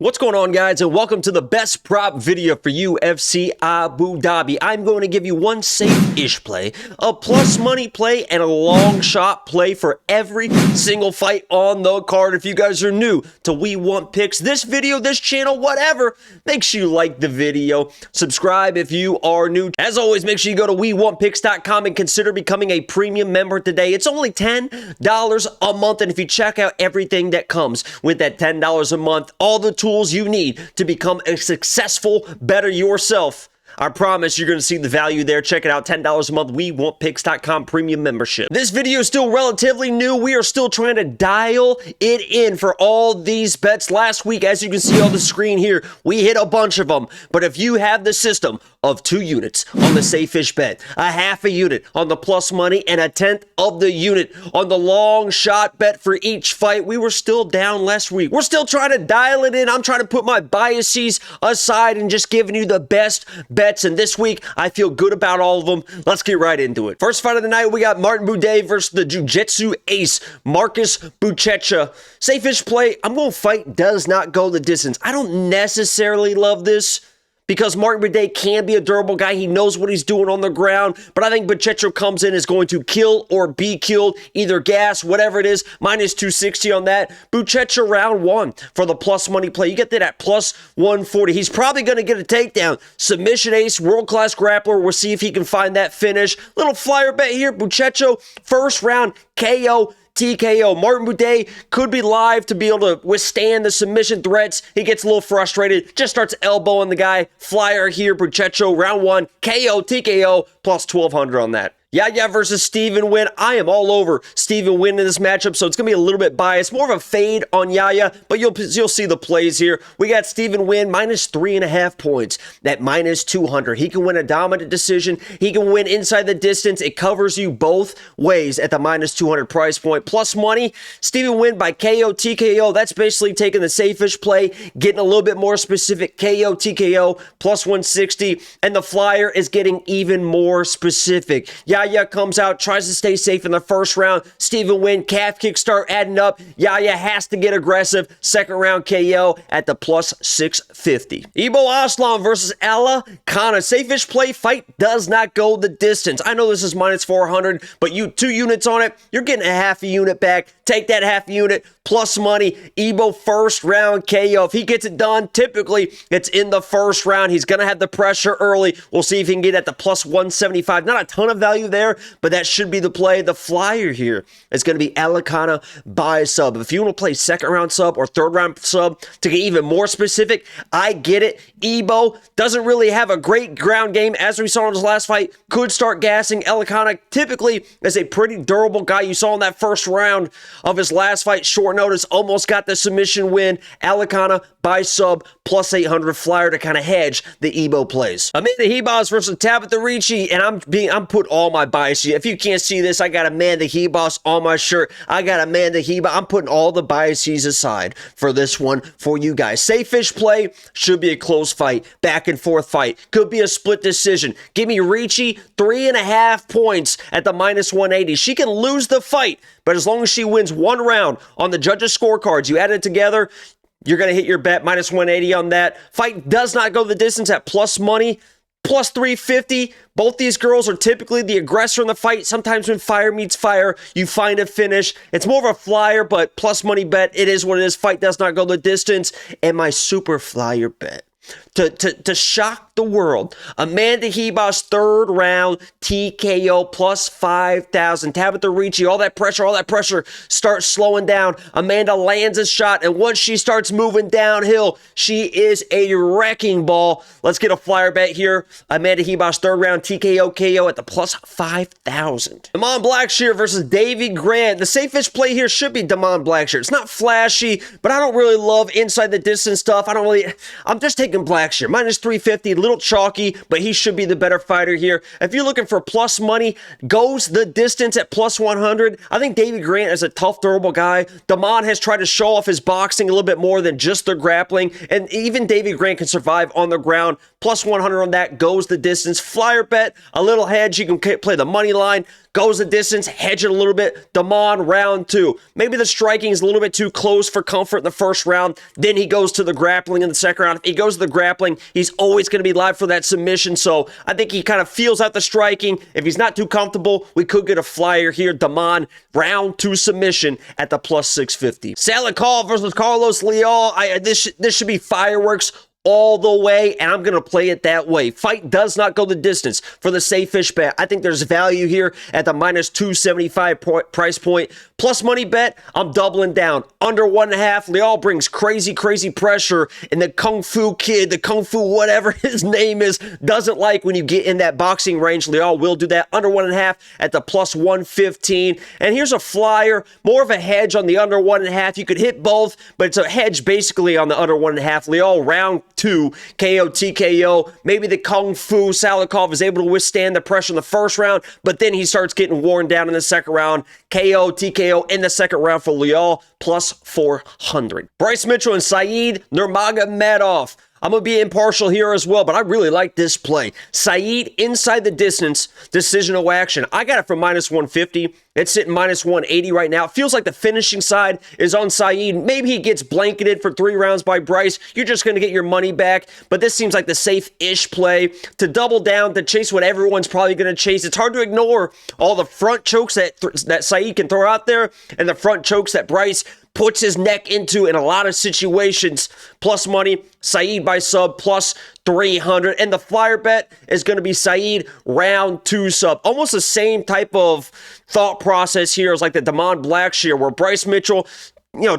What's going on, guys, and welcome to the best prop video for UFC Abu Dhabi. I'm going to give you one safe-ish play, a plus money play, and a long shot play for every single fight on the card. If you guys are new to We Want Picks, this video, this channel, whatever, make sure you like the video, subscribe if you are new. As always, make sure you go to WeWantPicks.com and consider becoming a premium member today. It's only $10 a month, and if you check out everything that comes with that $10 a month, all the tools you need to become a successful, better yourself, I promise you're going to see the value there. Check it out, $10 a month, WeWantPicks.com premium membership. This video is still relatively new. We are still trying to dial it in for all these bets. Last week, as you can see on the screen here, we hit a bunch of them. But if you have the system of 2 units on the safe-ish bet, a half a unit on the plus money, and a tenth of the unit on the long shot bet for each fight, we were still down last week. We're still trying to dial it in. I'm trying to put my biases aside and just giving you the best bets. And this week, I feel good about all of them. Let's get right into it. First fight of the night, we got Buday versus the Jiu-Jitsu ace, Marcus Buchecha. Safe-ish play. I'm going to fight does not go the distance. I don't necessarily love this, because Marc-Andre can be a durable guy. He knows what he's doing on the ground. But I think Buchecha comes in is going to kill or be killed, either gas, whatever it is. Minus 260 on that. Buchecha round 1 for the plus money play. You get that at plus 140. He's probably going to get a takedown. Submission ace, world-class grappler. We'll see if he can find that finish. Little flyer bet here. Buchecha, first round KO. TKO. Marc-Andre could be live to be able to withstand the submission threats. He gets a little frustrated, just starts elbowing the guy. Flyer here, Buchecha, round 1, KO, TKO, plus 1,200 on that. Yahya versus Stephen Nguyen. I am all over Stephen Nguyen in this matchup, so it's going to be a little bit biased. More of a fade on Yahya, but you'll see the plays here. We got Stephen Nguyen minus 3.5 points at minus 200. He can win a dominant decision. He can win inside the distance. It covers you both ways at the minus 200 price point. Plus money, Stephen Nguyen by KO, TKO. That's basically taking the safe-ish play, getting a little bit more specific. KO, TKO, plus 160. And the flyer is getting even more specific. Yahya comes out, tries to stay safe in the first round. Stephen Nguyen, calf kick start adding up. Yahya has to get aggressive. Second round KO at the plus 650. Aslan versus Elekana. Safe-ish play, fight does not go the distance. I know this is minus 400, but you 2 units on it, you're getting a half a unit back. Take that half unit, plus money. First round KO. If he gets it done, typically it's in the first round. He's going to have the pressure early. We'll see if he can get at the plus 175. Not a ton of value there, but that should be the play. The flyer here is going to be Elekana by sub. If you want to play second round sub or third round sub to get even more specific, I get it. Doesn't really have a great ground game, as we saw in his last fight. Could start gassing. Elekana typically is a pretty durable guy. You saw in that first round of his last fight, short notice, almost got the submission win. Elekana by sub, plus 800 flyer to kind of hedge the plays. Amanda Ribas versus Tabatha Ricci, and I'm putting all my bias here. If you can't see this, I got Amanda Ribas on my shirt. I got Amanda Ribas. I'm putting all the biases aside for this one for you guys. Safe-ish play, should be a close fight, back and forth fight. Could be a split decision. Give me Ricci 3.5 points at the minus 180. She can lose the fight, but as long as she wins one round on the judges' scorecards, you add it together, you're going to hit your bet, minus 180 on that. Fight does not go the distance at plus money, plus 350. Both these girls are typically the aggressor in the fight. Sometimes when fire meets fire, you find a finish. It's more of a flyer, but plus money bet, it is what it is. Fight does not go the distance. And my super flyer bet, to shock the world, Amanda Ribas third round TKO plus 5,000. Tabatha Ricci, all that pressure starts slowing down. Amanda lands a shot, and once she starts moving downhill, she is a wrecking ball. Let's get a flyer bet here. Amanda Ribas third round TKO KO at the plus 5,000. DaMon Blackshear versus Davey Grant. The safest play here should be DaMon Blackshear. It's not flashy, but I don't really love inside the distance stuff. I'm just taking Blackshear. Minus 350, a little chalky, but he should be the better fighter here. If you're looking for plus money, goes the distance at plus 100. I think Davey Grant is a tough, durable guy. DaMon has tried to show off his boxing a little bit more than just the grappling, and even Davey Grant can survive on the ground. plus 100 on that, goes the distance. Flyer bet, a little hedge, you can play the money line, goes the distance, hedge it a little bit. DaMon, round 2. Maybe the striking is a little bit too close for comfort in the first round. Then he goes to the grappling in the second round. If he goes to the grappling, he's always going to be live for that submission. So I think he kind of feels out the striking. If he's not too comfortable, we could get a flyer here. DaMon, round 2 submission at the plus 650. Salikhov versus Carlos Leal. This should be fireworks all the way, and I'm going to play it that way. Fight does not go the distance for the safe-ish bet. I think there's value here at the minus 275 price point. Plus money bet, I'm doubling down. Under 1.5, Leal brings crazy pressure, and the Kung Fu kid, the Kung Fu whatever his name is, doesn't like when you get in that boxing range. Leal will do that. Under 1.5 at the plus 115. And here's a flyer, more of a hedge on the under 1.5. You could hit both, but it's a hedge basically on the under 1.5. Leal round 2, KO, TKO. Maybe the Kung Fu Salikhov is able to withstand the pressure in the first round, but then he starts getting worn down in the second round. KO, TKO in the second round for Leal, plus 400. Bryce Mitchell and Saeed Nurmagomedov. I'm going to be impartial here as well, but I really like this play. Saeed inside the distance, decisional action. I got it from minus 150. It's sitting minus 180 right now. It feels like the finishing side is on Saeed. Maybe he gets blanketed for 3 rounds by Bryce. You're just going to get your money back, but this seems like the safe-ish play to double down, to chase what everyone's probably going to chase. It's hard to ignore all the front chokes that Saeed can throw out there and the front chokes that Bryce puts his neck into in a lot of situations. Plus money, Saeed by sub, plus 300. And the flyer bet is going to be Saeed round 2 sub. Almost the same type of thought process here as like the DaMon Blackshear, where Bryce Mitchell,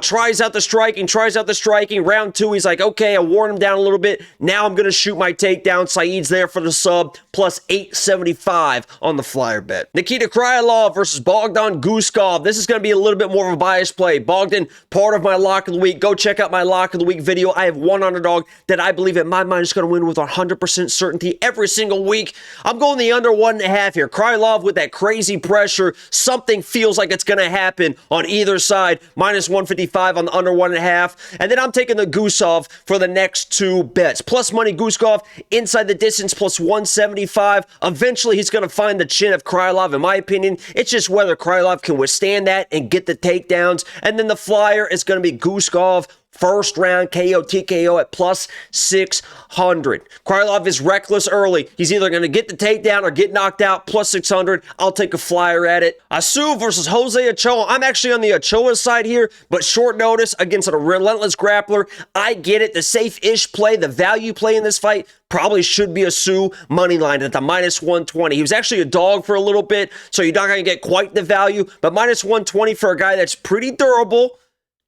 tries out the striking. Round 2, he's like, okay, I worn him down a little bit. Now I'm going to shoot my takedown. Saeed's there for the sub, plus 875 on the flyer bet. Nikita Krylov versus Bogdan Guskov. This is going to be a little bit more of a biased play. Bogdan, part of my lock of the week. Go check out my lock of the week video. I have one underdog that I believe in my mind is going to win with 100% certainty every single week. I'm going the under 1.5 here. Krylov with that crazy pressure. Something feels like it's going to happen on either side. Minus 155 on the under 1.5. And then I'm taking the Guskov for the next 2 bets. Plus money Guskov inside the distance, plus 175. Eventually, he's going to find the chin of Krylov, in my opinion. It's just whether Krylov can withstand that and get the takedowns. And then the flyer is going to be Guskov first round KO, TKO at plus 600. Krylov is reckless early. He's either going to get the takedown or get knocked out, plus 600. I'll take a flyer at it. Asu versus Jose Ochoa. I'm actually on the Ochoa side here, but short notice against a relentless grappler. I get it. The safe-ish play, the value play in this fight probably should be Asu money line at the minus 120. He was actually a dog for a little bit, so you're not going to get quite the value, but minus 120 for a guy that's pretty durable,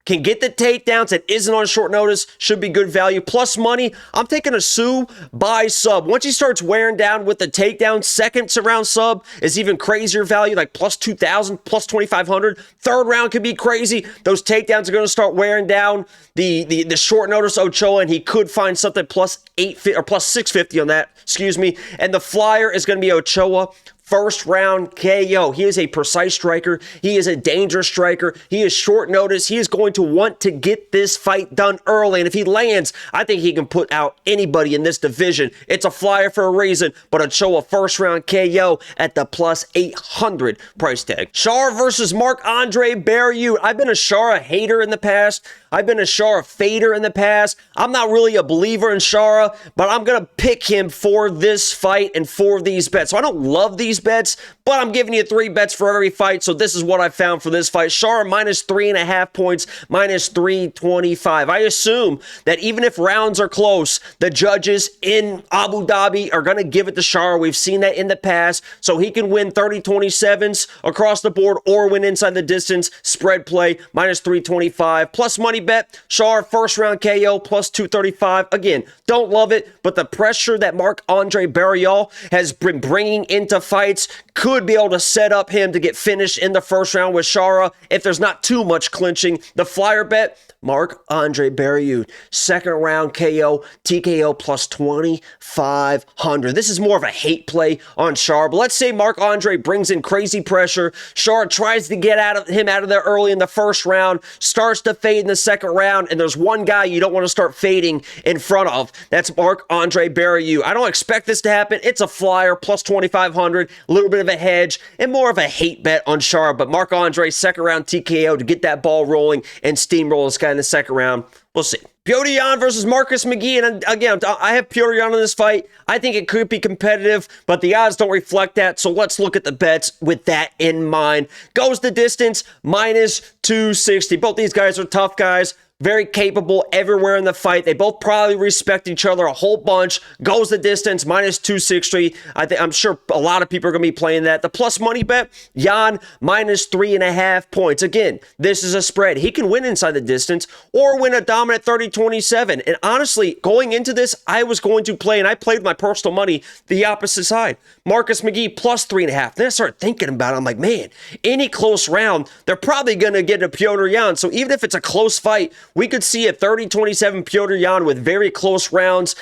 can get the takedowns and isn't on short notice, should be good value. Plus money, I'm taking Asu by sub. Once he starts wearing down with the takedown, second round sub is even crazier value, like plus 2,000, plus 2,500. Third round could be crazy. Those takedowns are going to start wearing down the short notice Ochoa, and he could find something plus 850 or plus 650 on that, excuse me. And the flyer is going to be Ochoa first round KO. He is a precise striker. He is a dangerous striker. He is short notice. He is going to want to get this fight done early. And if he lands, I think he can put out anybody in this division. It's a flyer for a reason, but Ochoa first round KO at the plus 800 price tag. Shara versus Marc-Andre Barriou. I've been a Shara hater in the past. I've been a Shara fader in the past. I'm not really a believer in Shara, but I'm going to pick him for this fight and for these bets. So I don't love these bets, but I'm giving you 3 bets for every fight. So this is what I found for this fight. Shara minus 3.5 points, minus 325. I assume that even if rounds are close, the judges in Abu Dhabi are going to give it to Shara. We've seen that in the past. So he can win 30-27s across the board or win inside the distance. Spread play, minus 325. Plus money bet, Shara first round KO, plus 235. Again, don't love it, but the pressure that Marc-Andre Barriou has been bringing into fights could be able to set up him to get finished in the first round with Shara if there's not too much clinching. The flyer bet, Marc-Andre Barriou, second round KO, TKO plus 2,500. This is more of a hate play on Shara, but let's say Marc-Andre brings in crazy pressure. Shara tries to get him out of there early in the first round, starts to fade in the second second round, and there's one guy you don't want to start fading in front of. That's Marc-Andre Barriou. I don't expect this to happen. It's a flyer, plus 2,500, a little bit of a hedge, and more of a hate bet on Shara. But Marc-Andre, second round TKO to get that ball rolling and steamroll this guy in the second round. We'll see. Petr Yan versus Marcus McGee. And again, I have Petr Yan in this fight. I think it could be competitive, but the odds don't reflect that. So let's look at the bets with that in mind. Goes the distance, minus 260. Both these guys are tough guys. Very capable everywhere in the fight. They both probably respect each other a whole bunch. Goes the distance, minus 260. I'm sure a lot of people are going to be playing that. The plus money bet, Yan, minus 3.5 points. Again, this is a spread. He can win inside the distance or win a dominant 30-27. And honestly, going into this, I was going to play, and I played my personal money the opposite side. Marcus McGee, plus 3.5. Then I started thinking about it. I'm like, man, any close round, they're probably going to get a Petr Yan. So even if it's a close fight, we could see a 30-27 Petr Yan with very close rounds.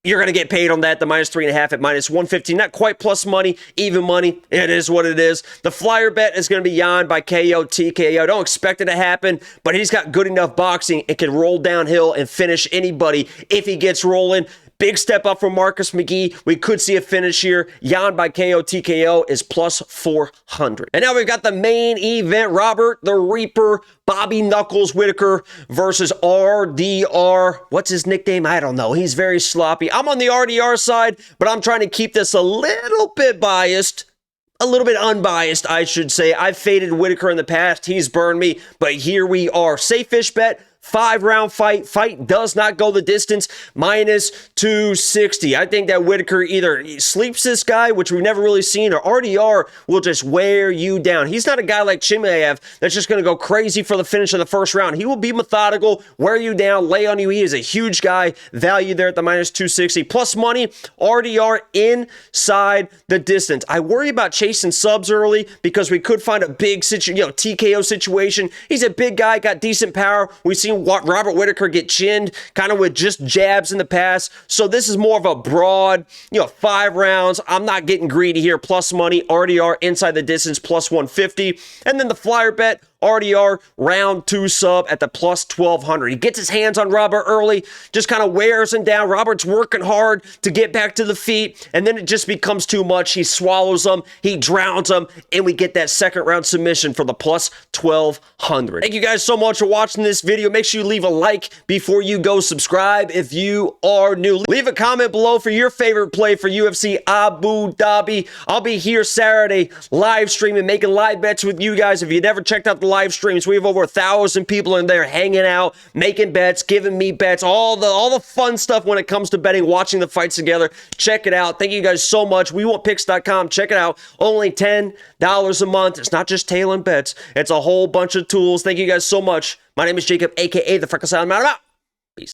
You're going to get paid on that, the minus 3.5 at minus 150. Not quite plus money, even money. It is what it is. The flyer bet is going to be Yan by KO, TKO. Don't expect it to happen, but he's got good enough boxing and can roll downhill and finish anybody if he gets rolling. Big step up from Marcus McGee. We could see a finish here. Yan by KO, TKO is plus 400. And now we've got the main event. Robert the Reaper, Bobby Knuckles Whittaker versus RDR. What's his nickname? I don't know. He's very sloppy. I'm on the RDR side, but I'm trying to keep this a little bit biased. A little bit unbiased, I should say. I've faded Whittaker in the past. He's burned me, but here we are. Safe-ish bet. 5-round fight. Fight does not go the distance. Minus 260. I think that Whittaker either sleeps this guy, which we've never really seen, or RDR will just wear you down. He's not a guy like Chimaev that's just going to go crazy for the finish of the first round. He will be methodical, wear you down, lay on you. He is a huge guy. Value there at the minus 260. Plus money, RDR inside the distance. I worry about chasing subs early because we could find a big TKO situation. He's a big guy, got decent power. We've seen Robert Whittaker get chinned kind of with just jabs in the past. So this is more of a broad, 5 rounds. I'm not getting greedy here. Plus money, RDR inside the distance, plus 150. And then the flyer bet, RDR round 2 sub at the plus 1200. He gets his hands on Robert early, just kind of wears him down. Robert's working hard to get back to the feet, and then it just becomes too much. He swallows him, he drowns him, and we get that second round submission for the plus 1200. Thank you guys so much for watching this video. Make sure you leave a like before you go. Subscribe if you are new. Leave a comment below for your favorite play for UFC Abu Dhabi. I'll be here Saturday live streaming, making live bets with you guys. If you never checked out the live streams, we have over 1,000 people in there hanging out, making bets, giving me bets, all the fun stuff when it comes to betting, watching the fights together. Check it out. Thank you guys so much. WeWantPicks.com. Check it out. Only $10 a month. It's not just tail and bets. It's a whole bunch of tools. Thank you guys so much. My name is Jacob, aka the Freckles. I'm out.